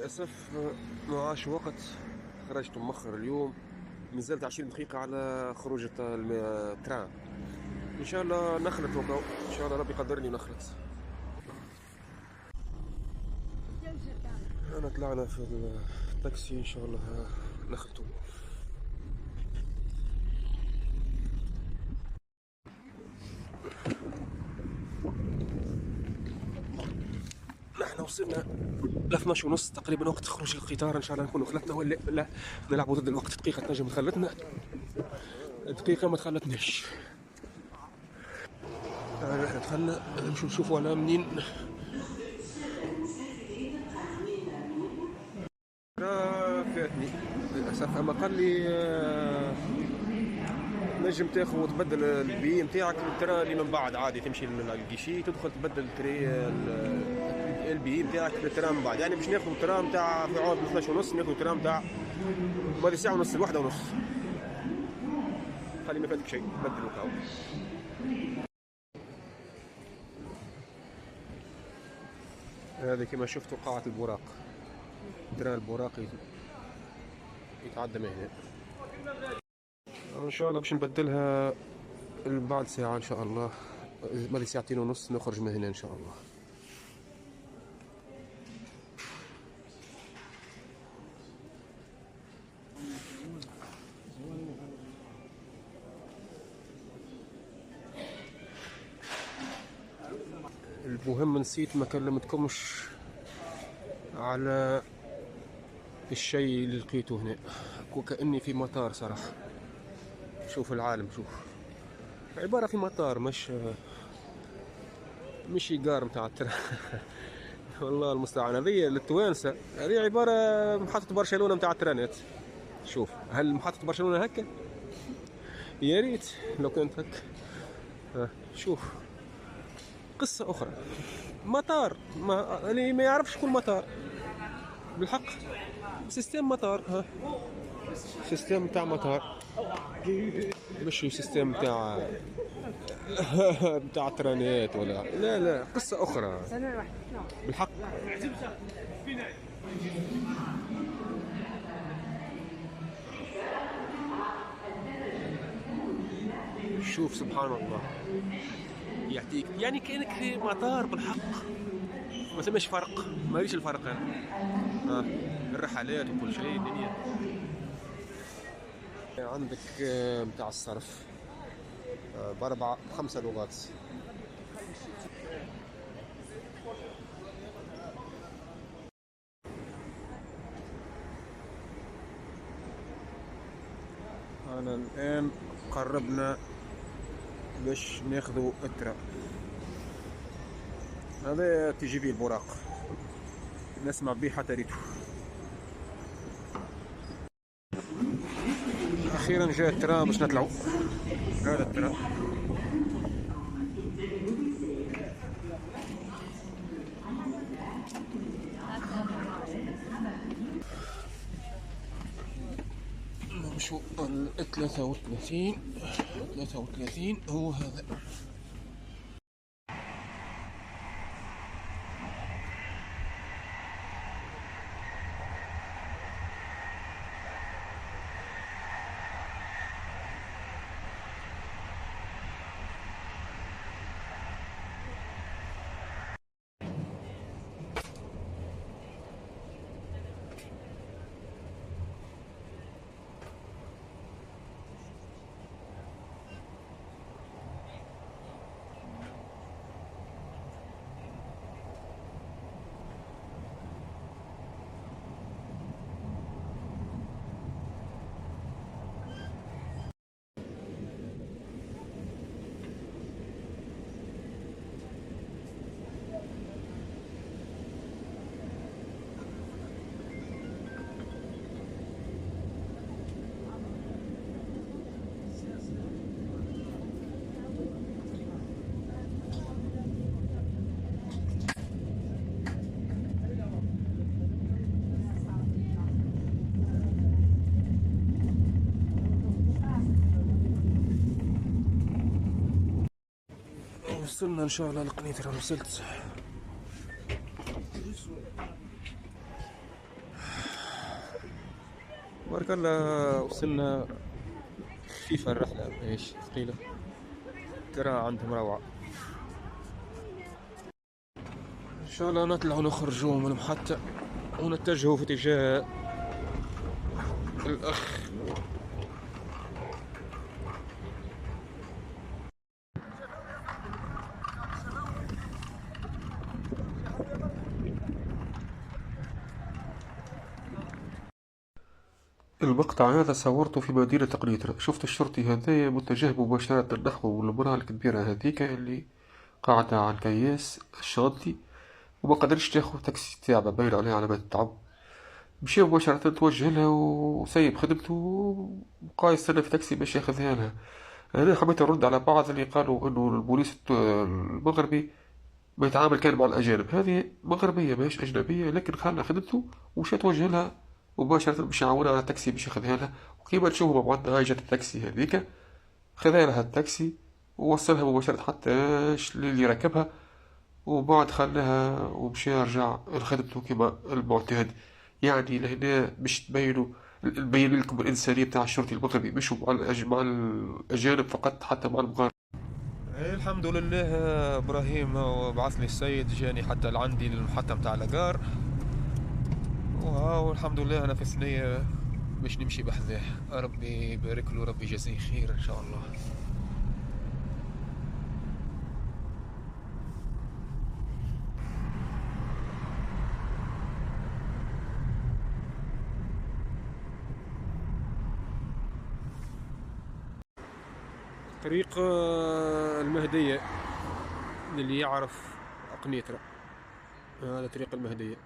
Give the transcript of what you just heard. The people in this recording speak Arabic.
للأسف ما عاش وقت. خرجت مؤخر اليوم، نزلت 20 دقيقة على خروجة الترام. إن شاء الله نخلط وكاو، إن شاء الله ربي يقدرني ونخلط. أنا طلعنا في التاكسي، إن شاء الله نخلطوا. نحن وصلنا ل 12 ونص تقريبا وقت خروج القطار. ان شاء الله نكونوا خلطنا ولا لا نلعبوا ضد الوقت. دقيقة تنجم تخلطنا، دقيقة ما تخلطناش. احنا دخلنا نمشوا نشوفوا على منين. فاتني للأسف، أما قال لي نجم تاخذ وتبدل البي نتاعك الترا اللي من بعد عادي، تمشي للجيشي تدخل تبدل البي نتاعك للترا من بعد. يعني باش ناخذ الترا نتاع في عوض 12 ونص، ناخذ الترا نتاع بعد ساعة ونص، الواحدة ونص. قال لي ما فاتك شيء، بدل وكاو. هذه كما شفتوا قاعة البراق، ترى البراق يتعدى من هنا. ان شاء الله باش نبدلها بعد ساعة ان شاء الله، مالي ساعتين ونص نخرج من هنا ان شاء الله. المهم نسيت ما كلمتكمش على الشيء اللي لقيته هنا، وكأني في مطار صراحة. شوف العالم، شوف عبارة في مطار، مش إيجار متاع الترا. والله المستعان. هذه للتوانسة، هذه عبارة محطة برشلونة متاع الترانات. شوف، هل محطة برشلونة هكا؟ يا ريت لو كانت هكا. شوف قصة أخرى، مطار اللي ما يعرفش شكون مطار بالحق. سيستم مطار، سيستم تاع مطار، مش سيستم تاع بتاع ترانيات ولا لا، قصة أخرى بالحق. شوف سبحان الله، يعطيك يعني كأنك في مطار بالحق. ما ثماش فرق، ما ريش الفرق يعني. الرحلات وكل شيء الدنيا. عندك متاع الصرف بأربع 5 لغات. أنا الآن قربنا باش ناخذوا الترا. هذا تي بي البراق، نسمع به حتى ريتو. أخيرا جاء الترا باش نطلعوا. هذا الترا نمشوا 33 هو هذا. وصلنا ان شاء الله لقنيطرة. وصلت بارك الله وصلنا. خفيفة الرحلة ايش ثقيلة، ترى عندهم روعة. ان شاء الله نطلع ونخرجوا من المحطة ونتجهوا في اتجاه الأخ. المقطع هذا صورته في مدينة قنيطرة. شفت الشرطي هذايا متجه مباشرة نحو المرأة الكبيرة هذيك اللي قاعدة على الكياس الشاطئ، وما قدرش تاخد تاكسي تاعها باين عليه علامات التعب. مشى مباشرة توجه لها وسيب خدمته وبقى يستنى في تاكسي باش ياخذها لها. أنا حبيت أرد على بعض اللي قالوا إنه البوليس المغربي بيتعامل كان مع الأجانب. هذه مغربية ماهيش أجنبية، لكن خلى خدمته ومشى توجه لها مباشرة باش يعاونها على التاكسي باش ياخذها لها. وكيما تشوفوا مع بعضنا هاي جات التاكسي هذيك، خذا لها التاكسي ووصلها مباشرة حتى اللي راكبها، وبعد خلاها ومشى رجع لخدمته كما المعتاد. يعني لهنا باش تبينوا، نبين لكم الإنسانية بتاع الشرطي المغربي، مش مع مع الأجانب فقط، حتى مع المغاربة. الحمد لله ابراهيم بعث لي السيد جاني حتى لعندي للمحطة متاع لاجار، والحمد لله انا في ثنية باش نمشي بحذاه. ربي يبارك له، ربي يجازيه خير ان شاء الله. طريق المهدية، اللي يعرف قنيطرة، هذا طريق المهدية.